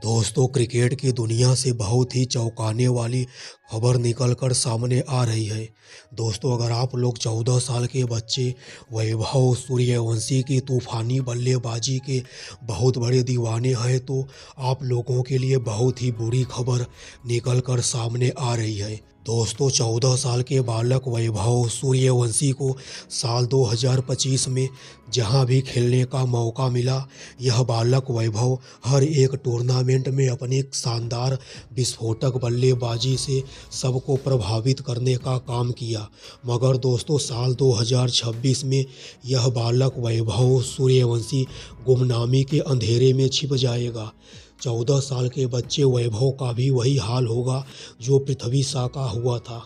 दोस्तों, क्रिकेट की दुनिया से बहुत ही चौंकाने वाली खबर निकल कर सामने आ रही है। दोस्तों, अगर आप लोग 14 साल के बच्चे वैभव सूर्यवंशी की तूफानी बल्लेबाजी के बहुत बड़े दीवाने हैं तो आप लोगों के लिए बहुत ही बुरी खबर निकल कर सामने आ रही है। दोस्तों, 14 साल के बालक वैभव सूर्यवंशी को साल 2025 में जहां भी खेलने का मौका मिला, यह बालक वैभव हर एक टूर्नामेंट में अपनी शानदार विस्फोटक बल्लेबाजी से सबको प्रभावित करने का काम किया। मगर दोस्तों, साल 2026 में यह बालक वैभव सूर्यवंशी गुमनामी के अंधेरे में छिप जाएगा। 14 साल के बच्चे वैभव का भी वही हाल होगा जो पृथ्वी शॉ का हुआ था।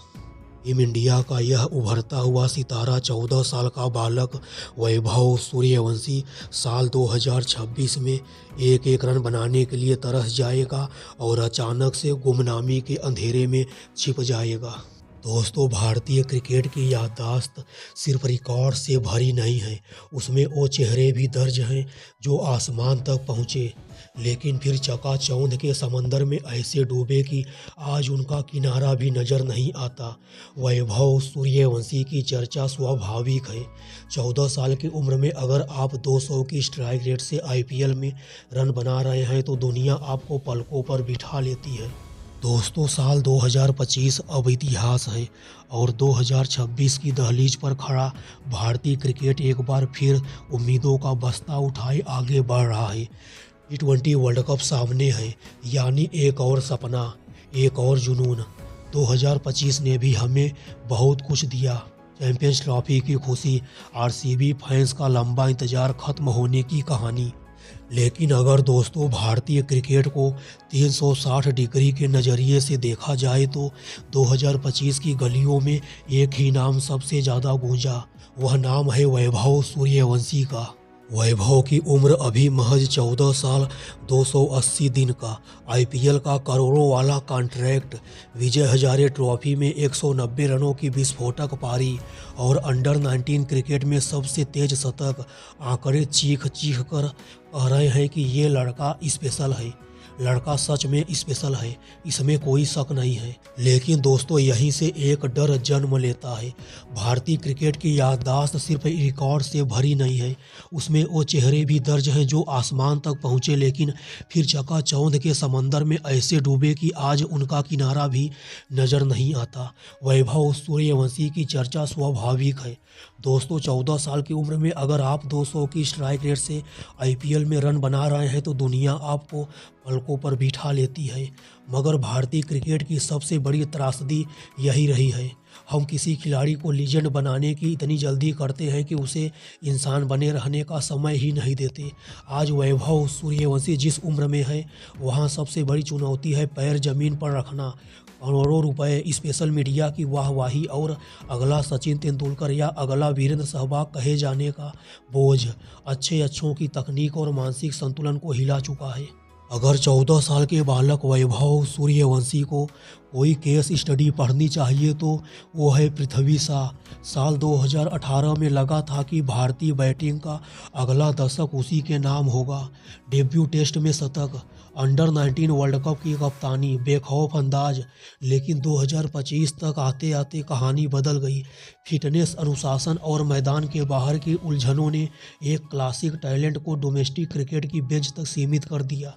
टीम इंडिया का यह उभरता हुआ सितारा 14 साल का बालक वैभव सूर्यवंशी साल 2026 में एक एक रन बनाने के लिए तरस जाएगा और अचानक से गुमनामी के अंधेरे में छिप जाएगा। दोस्तों, भारतीय क्रिकेट की याददाश्त सिर्फ रिकॉर्ड से भरी नहीं है, उसमें वो चेहरे भी दर्ज हैं जो आसमान तक पहुँचे लेकिन फिर चकाचौंध के समंदर में ऐसे डूबे कि आज उनका किनारा भी नज़र नहीं आता। वैभव सूर्यवंशी की चर्चा स्वाभाविक है। 14 साल की उम्र में अगर आप 200 की स्ट्राइक रेट से IPL में रन बना रहे हैं तो दुनिया आपको पलकों पर बिठा लेती है। दोस्तों, साल 2025 अब इतिहास है और 2026 की दहलीज पर खड़ा भारतीय क्रिकेट एक बार फिर उम्मीदों का बस्ता उठाए आगे बढ़ रहा है। T20 वर्ल्ड कप सामने है, यानी एक और सपना, एक और जुनून। 2025 ने भी हमें बहुत कुछ दिया। चैंपियंस ट्रॉफी की खुशी, RCB फैंस का लंबा इंतजार खत्म होने की कहानी। लेकिन अगर दोस्तों भारतीय क्रिकेट को 360 डिग्री के नज़रिए से देखा जाए तो 2025 की गलियों में एक ही नाम सबसे ज़्यादा गूंजा। वह नाम है वैभव सूर्यवंशी का। वैभव की उम्र अभी महज 14 साल 280 दिन का। IPL का करोड़ों वाला कॉन्ट्रैक्ट, विजय हजारे ट्रॉफी में 190 रनों की विस्फोटक पारी और अंडर 19 क्रिकेट में सबसे तेज शतक। आंकड़े चीख चीख कर कह रहे हैं कि ये लड़का स्पेशल है। लड़का सच में स्पेशल है, इसमें कोई शक नहीं है। लेकिन दोस्तों, यहीं से एक डर जन्म लेता है। भारतीय क्रिकेट की याददाश्त सिर्फ रिकॉर्ड से भरी नहीं है, उसमें वो चेहरे भी दर्ज हैं जो आसमान तक पहुँचे लेकिन फिर चकाचौंध के समंदर में ऐसे डूबे कि आज उनका किनारा भी नज़र नहीं आता। वैभव सूर्यवंशी की चर्चा स्वाभाविक है। दोस्तों, 14 साल की उम्र में अगर आप 200 की स्ट्राइक रेट से IPL में रन बना रहे हैं तो दुनिया आपको पलकों पर बिठा लेती है। मगर भारतीय क्रिकेट की सबसे बड़ी त्रासदी यही रही है। हम किसी खिलाड़ी को लीजेंड बनाने की इतनी जल्दी करते हैं कि उसे इंसान बने रहने का समय ही नहीं देते। आज वैभव सूर्यवंशी जिस उम्र में है, वहाँ सबसे बड़ी चुनौती है पैर जमीन पर रखना। करोड़ों रुपए, स्पेशल मीडिया की वाहवाही और अगला सचिन तेंदुलकर या अगला वीरेंद्र सहवाग कहे जाने का बोझ अच्छों की तकनीक और मानसिक संतुलन को हिला चुका है। अगर 14 साल के बालक वैभव सूर्यवंशी को कोई केस स्टडी पढ़नी चाहिए तो वो है पृथ्वी शॉ। साल 2018 में लगा था कि भारतीय बैटिंग का अगला दशक उसी के नाम होगा। डेब्यू टेस्ट में शतक, अंडर 19 वर्ल्ड कप की कप्तानी, बेखौफ अंदाज। लेकिन 2025 तक आते आते कहानी बदल गई। फिटनेस, अनुशासन और मैदान के बाहर की उलझनों ने एक क्लासिक टैलेंट को डोमेस्टिक क्रिकेट की बेंच तक सीमित कर दिया।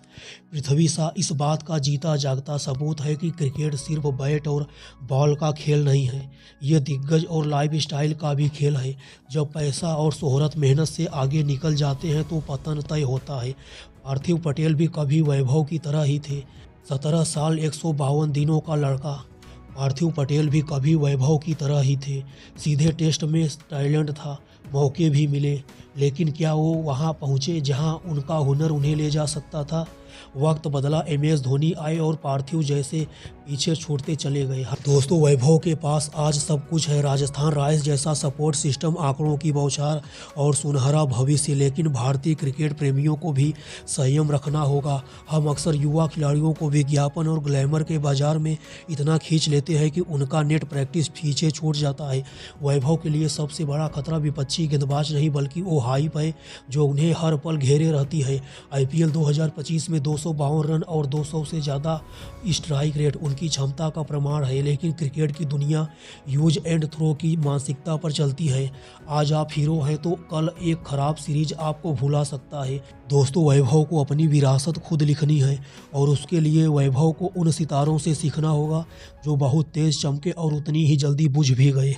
पृथ्वी शॉ इस बात का जीता जागता सबूत है कि क्रिकेट सिर्फ बैट और बॉल का खेल नहीं है, ये दिग्गज और लाइफ स्टाइल का भी खेल है। जब पैसा और शोहरत मेहनत से आगे निकल जाते हैं तो पतन तय होता है। पार्थिव पटेल भी कभी वैभव की तरह ही थे। 17 साल 152 दिनों का लड़का। पार्थिव पटेल भी कभी वैभव की तरह ही थे। सीधे टेस्ट में टैलेंट था, मौके भी मिले, लेकिन क्या वो वहां पहुंचे जहां उनका हुनर उन्हें ले जा सकता था? वक्त बदला, MS धोनी आए और पार्थिव जैसे पीछे छूटते चले गए। दोस्तों, वैभव के पास आज सब कुछ है, राजस्थान रॉयल्स जैसा सपोर्ट सिस्टम, आंकड़ों की बौछार और सुनहरा भविष्य। लेकिन भारतीय क्रिकेट प्रेमियों को भी संयम रखना होगा। हम अक्सर युवा खिलाड़ियों को विज्ञापन और ग्लैमर के बाजार में इतना खींच लेते हैं कि उनका नेट प्रैक्टिस पीछे छूट जाता है। वैभव के लिए सबसे बड़ा खतरा विपक्षी गेंदबाज नहीं बल्कि वो वो हाइप है जो उन्हें हर पल घेरे रहती है। आईपीएल 2025 में 252 रन और 200 से ज़्यादा स्ट्राइक रेट उनकी क्षमता का प्रमाण है, लेकिन क्रिकेट की दुनिया यूज एंड थ्रो की मानसिकता पर चलती है। आज आप हीरो हैं तो कल एक खराब सीरीज आपको भुला सकता है। दोस्तों, वैभव को अपनी विरासत खुद लिखनी है और उसके लिए वैभव को उन सितारों से सीखना होगा जो बहुत तेज चमके और उतनी ही जल्दी बुझ भी गए।